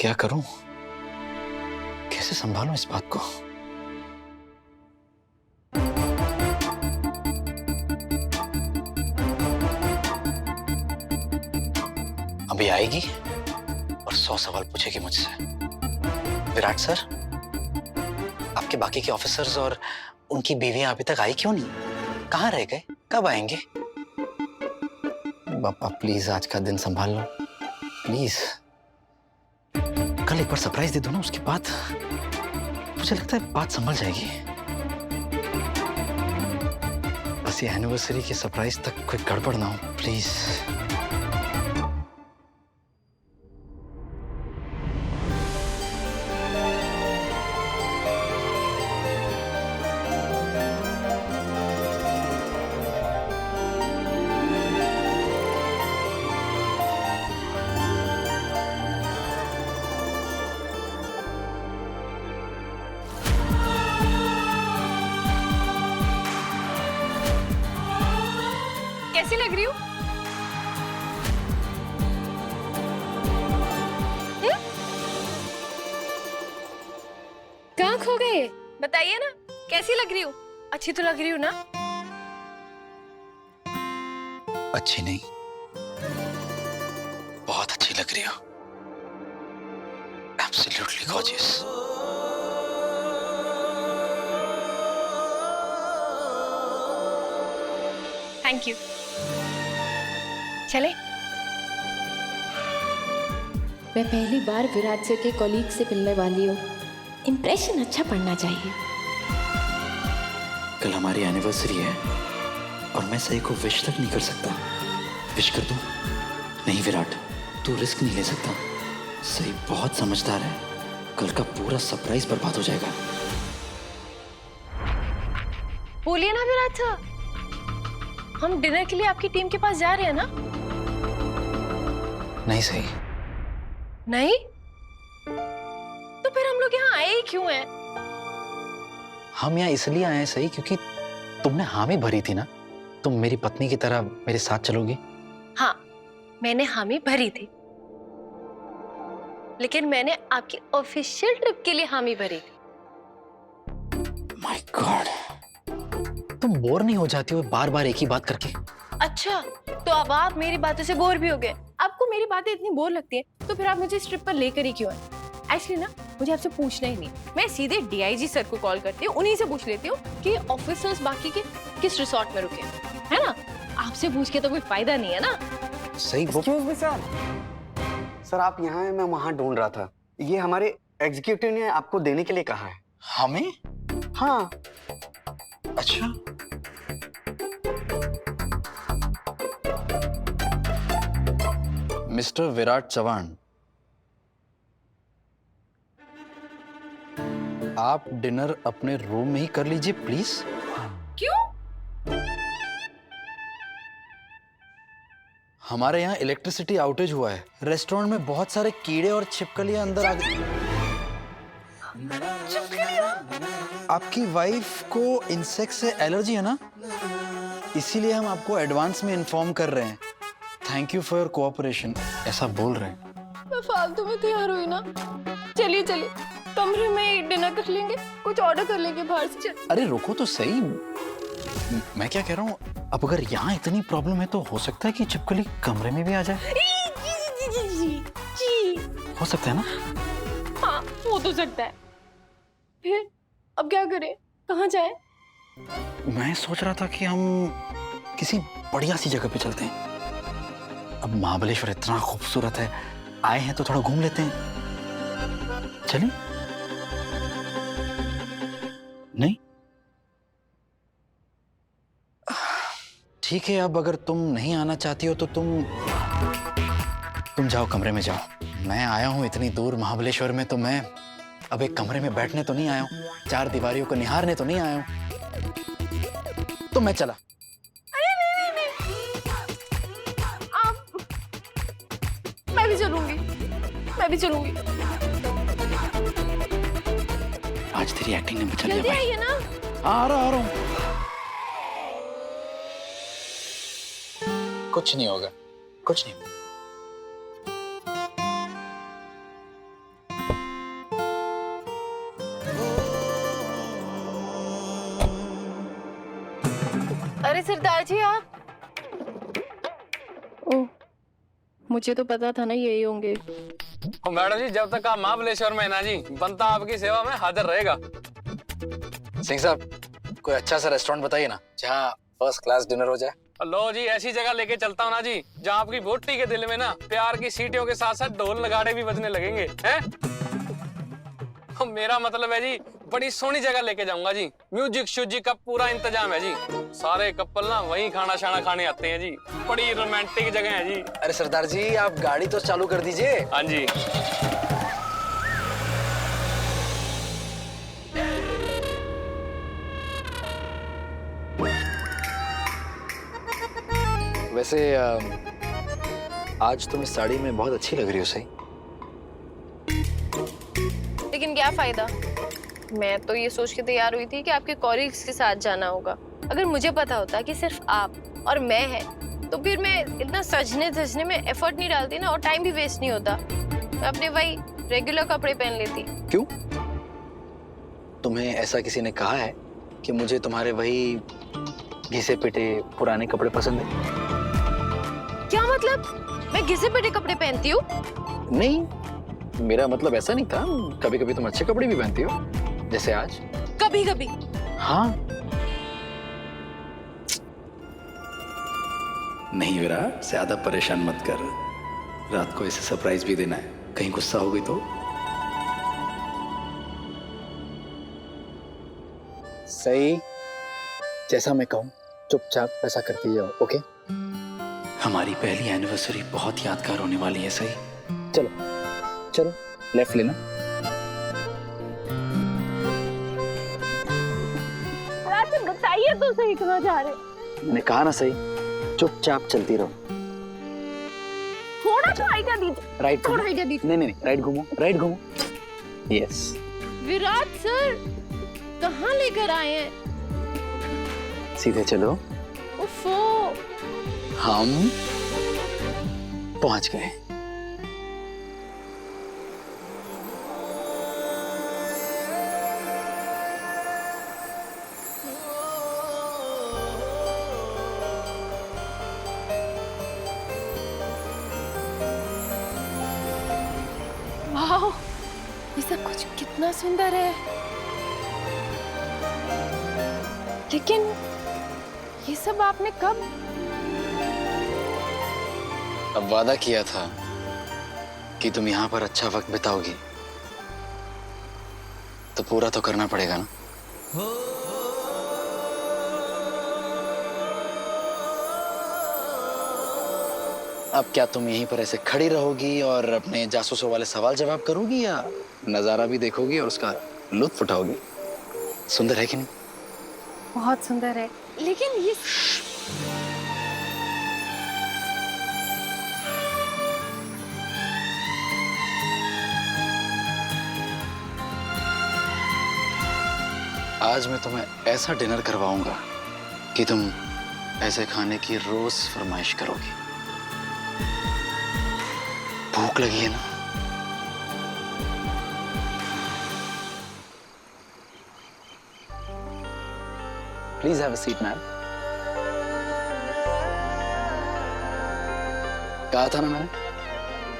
क्या करूं? कैसे संभालूं इस बात को? अभी आएगी और 100 सवाल पूछेगी मुझसे। विराट सर, आपके बाकी के ऑफिसर्स और उनकी बीवियां अभी तक आई क्यों नहीं? कहाँ रह गए? कब आएंगे? पापा प्लीज आज का दिन संभाल लो प्लीज। कल एक बार सरप्राइज दे दो ना, उसके बाद मुझे लगता है बात संभल जाएगी। बस ये एनिवर्सरी की सरप्राइज तक कोई गड़बड़ ना हो प्लीज। कैसी लग रही हूँ? कहाँ खो गए? बताइए ना, कैसी लग रही हूँ? अच्छी तो लग रही हूँ ना? अच्छी नहीं, बहुत अच्छी लग रही हो। Absolutely gorgeous. Thank you. चले? मैं पहली बार विराट सर के कॉलीग से मिलने वाली हूँ। इम्प्रेशन अच्छा पड़ना चाहिए। कल हमारी एनिवर्सरी है और मैं सही को विश तक नहीं कर सकता। विश कर दूं? नहीं विराट, तू रिस्क नहीं ले सकता। सही बहुत समझदार है, कल का पूरा सरप्राइज बर्बाद हो जाएगा। बोलिए ना विराट सर, हम डिनर के लिए आपकी टीम के पास जा रहे हैं ना? नहीं सही। नहीं? तो फिर हम लोग यहाँ आए ही क्यों हैं? हम यहाँ इसलिए आए हैं सही क्योंकि तुमने हामी भरी थी ना। तुम मेरी पत्नी की तरह मेरे साथ चलोगी। हाँ, मैंने हामी भरी थी, लेकिन मैंने आपकी ऑफिशियल ट्रिप के लिए हामी भरी थी। माय गॉड, तुम बोर नहीं हो जाती हो बार बार एक ही बात करके? अच्छा, तो अब आप मेरी बातों से बोर भी हो गए। आपको मेरी बातें इतनी बोर लगती हैं, तो फिर आप मुझे इस ट्रिप पर लेकर ही क्यों आए? एक्चुअली ना, मुझे आपसे पूछना ही नहीं, मैं सीधे डीआईजी सर को कॉल करती हूँ, उन्हीं से पूछ लेती हूँ कि ऑफिसर्स बाकी के किस रिसोर्ट में रुके, है ना? आपसे पूछ के तो कोई फायदा नहीं है ना। सही वो एक्सक्यूज मी सर। सर आप यहाँ हैं, मैं वहाँ ढूंढ रहा था। ये हमारे एग्जीक्यूटिव ने आपको देने के लिए कहा है। हमें? हाँ। अच्छा, मिस्टर विराट चौहान, आप डिनर अपने रूम में ही कर लीजिए प्लीज। क्यों? हमारे यहाँ इलेक्ट्रिसिटी आउटेज हुआ है। रेस्टोरेंट में बहुत सारे कीड़े और छिपकलियां अंदर आ गए। आपकी वाइफ को इंसेक्ट से एलर्जी है ना, इसीलिए हम आपको एडवांस में इन्फॉर्म कर रहे हैं। Thank you for your cooperation, ऐसा बोल रहे हैं। मैं फालतू में तैयार हुई ना। चलिए चलिए, कमरे में डिनर कर लेंगे, कुछ ऑर्डर कर लेंगे बाहर से। अरे रुको तो सही, मैं क्या कह रहा हूँ, अब अगर यहाँ इतनी प्रॉब्लम है तो हो सकता है कि छिपकली कमरे में भी आ जाए। जी। हो सकता है ना? हाँ, हो तो सकता है। फिर अब क्या करें, कहाँ जाएं? मैं सोच रहा था कि हम किसी बढ़िया सी जगह पे चलते हैं। अब महाबलेश्वर इतना खूबसूरत है, आए हैं तो थोड़ा घूम लेते हैं। चलिए? नहीं? ठीक है, अब अगर तुम नहीं आना चाहती हो तो तुम जाओ, कमरे में जाओ। मैं आया हूं इतनी दूर महाबलेश्वर में, तो मैं अब एक कमरे में बैठने तो नहीं आया हूं, चार दीवारियों को निहारने तो नहीं आया हूं। तो मैं चला। अरे नहीं। आप, मैं भी चलूंगी। आज तेरी एक्टिंग ने बचा लिया जल्दी भाई। आइए ना। आ रहा हूं। कुछ नहीं होगा, कुछ नहीं। अरे सरदार जी आप। ओह, मुझे तो पता था ना यही होंगे। मैडम जी जब तक आप महाबलेश्वर में है ना जी, बनता आपकी सेवा में हाजिर रहेगा। सिंह साहब, कोई अच्छा सा रेस्टोरेंट बताइए ना जहाँ फर्स्ट क्लास डिनर हो जाए। लो जी, ऐसी जगह लेके चलता हूँ ना जी जहाँ आपकी बोटी के दिल में ना प्यार की सीटियों के साथ साथ ढोल नगाड़े भी बजने लगेंगे हैं? मेरा मतलब है जी, बड़ी सोहनी जगह लेके जाऊंगा जी, म्यूजिक श्यूजिक का पूरा इंतजाम है जी। सारे कपल ना वहीं खाना शाना खाने आते हैं जी, बड़ी रोमांटिक जगह है जी। अरे सरदार जी, आप गाड़ी तो चालू कर दीजिए। हाँ जी। वैसे आज तुम इस साड़ी में बहुत अच्छी लग रही हो। सही, लेकिन क्या फायदा, मैं तो ये सोच के तैयार हुई थी कि आपके कॉलीग्स के साथ जाना होगा। अगर मुझे पता होता कि सिर्फ आप और मैं है तो फिर मैं इतना सजने धजने में एफर्ट नहीं डालती ना, और टाइम भी वेस्ट नहीं होता। मैं अपने वही रेगुलर कपड़े पहन लेती। क्यों? तुम्हें ऐसा किसी ने कहा है कि मुझे तुम्हारे वही घिसे पिटे पुराने कपड़े पसंद है? क्या मतलब, मैं घिसे पिटे कपड़े पहनती हूँ? नहीं, मेरा मतलब ऐसा नहीं था। कभी कभी तुम अच्छे कपड़े भी पहनती हो, जैसे आज। कभी कभी। हाँ। नहीं विराट, ज्यादा परेशान मत कर। रात को इसे सरप्राइज भी देना है, कहीं गुस्सा हो गई तो। सही, जैसा मैं कहूं चुपचाप ऐसा करती जाओ। ओके? हमारी पहली एनिवर्सरी बहुत यादगार होने वाली है। सही, चलो चलो, लेफ्ट लेना। बताइए तो सही, कहाँ जा रहे? मैंने कहा ना सही, चुपचाप चलती रहो। थोड़ा तो आइडिया दीजिए। राइट, थोड़ा आइडिया दीजिए। नहीं नहीं नहीं, राइट घूमो, राइट घूमो। यस। विराट सर, कहाँ लेकर आए हैं? सीधे चलो। उफ़ो। हम पहुंच गए। वाह, ये सब कुछ कितना सुंदर है। लेकिन ये सब आपने कब? अब वादा किया था कि तुम यहाँ पर अच्छा वक्त बिताओगी, तो पूरा तो करना पड़ेगा ना। अब क्या तुम यहीं पर ऐसे खड़ी रहोगी और अपने जासूसों वाले सवाल जवाब करोगी, या नजारा भी देखोगी और उसका लुत्फ उठाओगी? सुंदर है कि नहीं? बहुत सुंदर है, लेकिन ये आज मैं तुम्हें ऐसा डिनर करवाऊंगा कि तुम ऐसे खाने की रोज फरमाइश करोगी। भूख लगी है ना? Please have a seat ma'am. कहा था ना मैंने,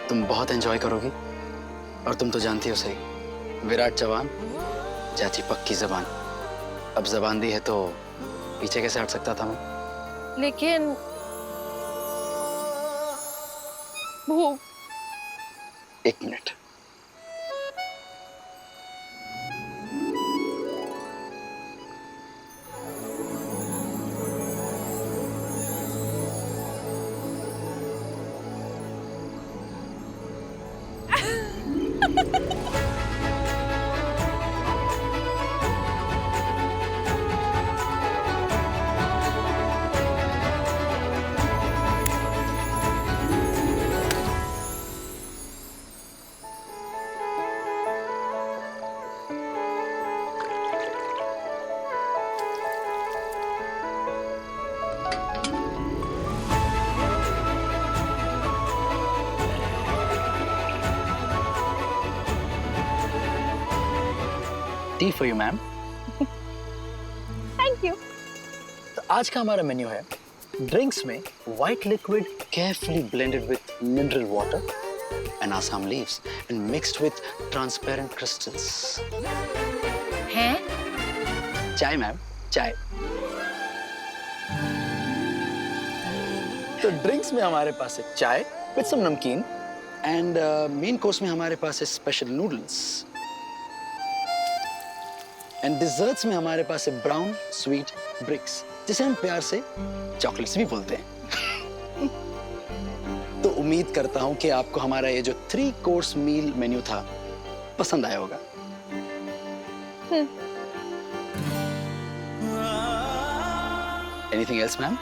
तुम बहुत एंजॉय करोगी। और तुम तो जानती हो सही, विराट जवान, चाची पक्की जबान। अब जबान दी है तो पीछे कैसे हट सकता था मैं? लेकिन भूख। एक minute. Tea for you, ma'am. Thank you. तो आज का हमारा मेन्यू है ड्रिंक्स में white liquid carefully blended with mineral water and Assam leaves and mixed with transparent crystals. हैं? चाय मैम, चाय। तो ड्रिंक्स में हमारे पास है चाय विद सम नमकीन एंड मेन कोर्स में हमारे पास है स्पेशल नूडल्स एंड डिजर्ट्स में हमारे पास है ब्राउन स्वीट ब्रिक्स, जिसे हम प्यार से चॉकलेट्स भी बोलते हैं। तो उम्मीद करता हूं कि आपको हमारा ये जो 3 कोर्स मील मेन्यू था पसंद आया होगा। Anything else ma'am?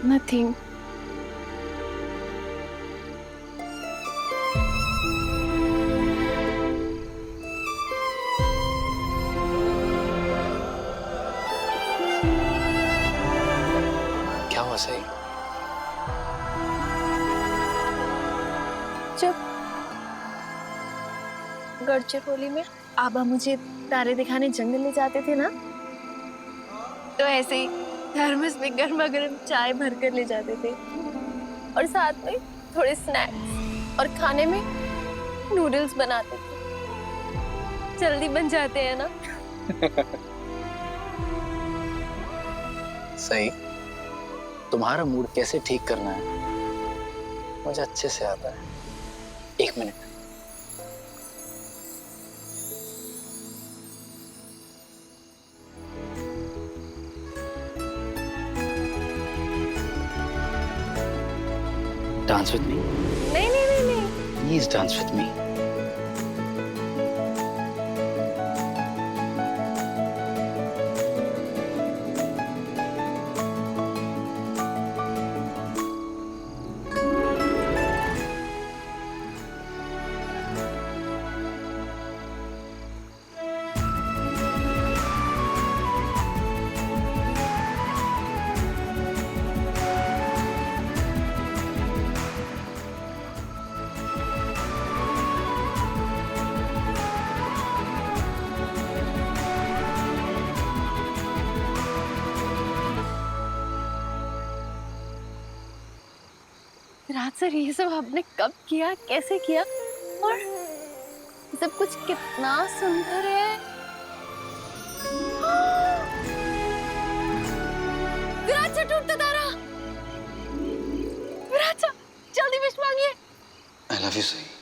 Nothing. क्या हुआ सही? जब गढ़चिरौली में आबा मुझे तारे दिखाने जंगल ले जाते थे ना, तो ऐसे ही थर्मस में गर्मा गर्म चाय भर कर ले जाते थे और साथ में थोड़े स्नैक्स और खाने में नूडल्स बनाते थे। जल्दी बन जाते हैं ना। सही, तुम्हारा मूड कैसे ठीक करना है मुझे अच्छे से आता है। 1 मिनट। Dance with me. नहीं नहीं नहीं नहीं। Please dance with me. रात सर ये सब आपने कब किया, कैसे किया और सब कुछ कितना सुंदर है। विराट से टूटता तारा। विराट से जल्दी विश मांगिए। I love you, सही।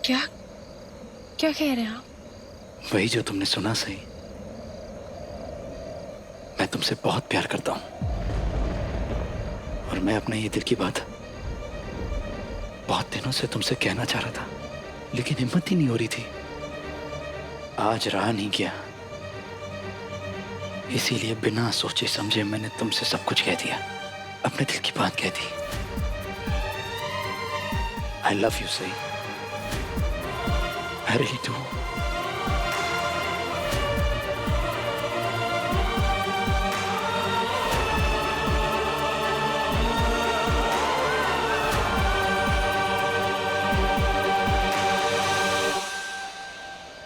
क्या क्या कह रहे हैं आप? वही जो तुमने सुना सही। मैं तुमसे बहुत प्यार करता हूं और मैं अपने ये दिल की बात बहुत दिनों से तुमसे कहना चाह रहा था, लेकिन हिम्मत ही नहीं हो रही थी। आज रहा नहीं गया, इसीलिए बिना सोचे समझे मैंने तुमसे सब कुछ कह दिया, अपने दिल की बात कह दी। आई लव यू सही, I really do.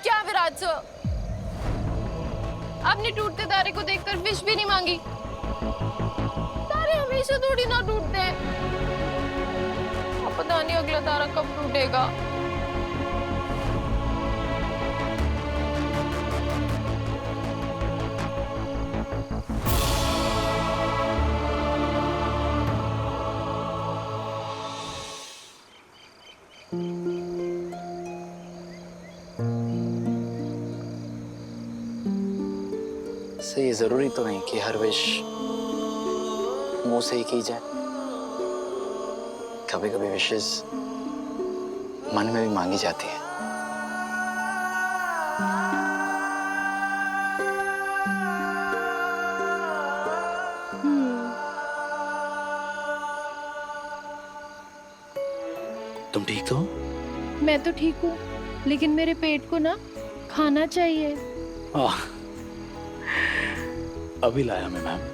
क्या विराट सर, आपने टूटते तारे को देखकर विश भी नहीं मांगी? तारे हमेशा थोड़ी ना टूटते हैं। अब पता नहीं अगला तारा कब टूटेगा। से ये जरूरी तो नहीं कि हर विश मुंह से ही की जाए। कभी कभी विशेस मन में भी मांगी जाती है। तुम ठीक हो? मैं तो ठीक हूँ। लेकिन मेरे पेट को ना खाना चाहिए। अभी लाया मैं ma'am.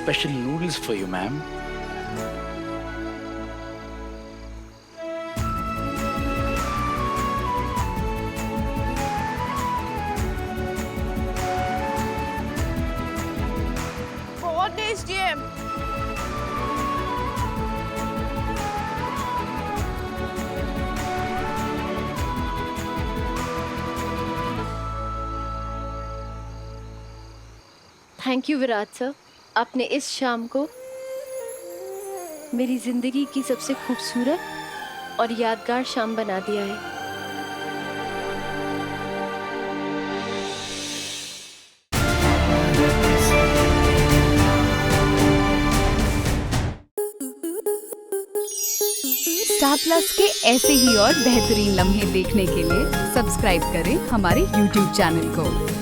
Special noodles for you, ma'am. बहुत टेस्टी है। थैंक यू विराट सर, आपने इस शाम को मेरी जिंदगी की सबसे खूबसूरत और यादगार शाम बना दिया है। स्टार प्लस के ऐसे ही और बेहतरीन लम्हे देखने के लिए सब्सक्राइब करें हमारे YouTube चैनल को।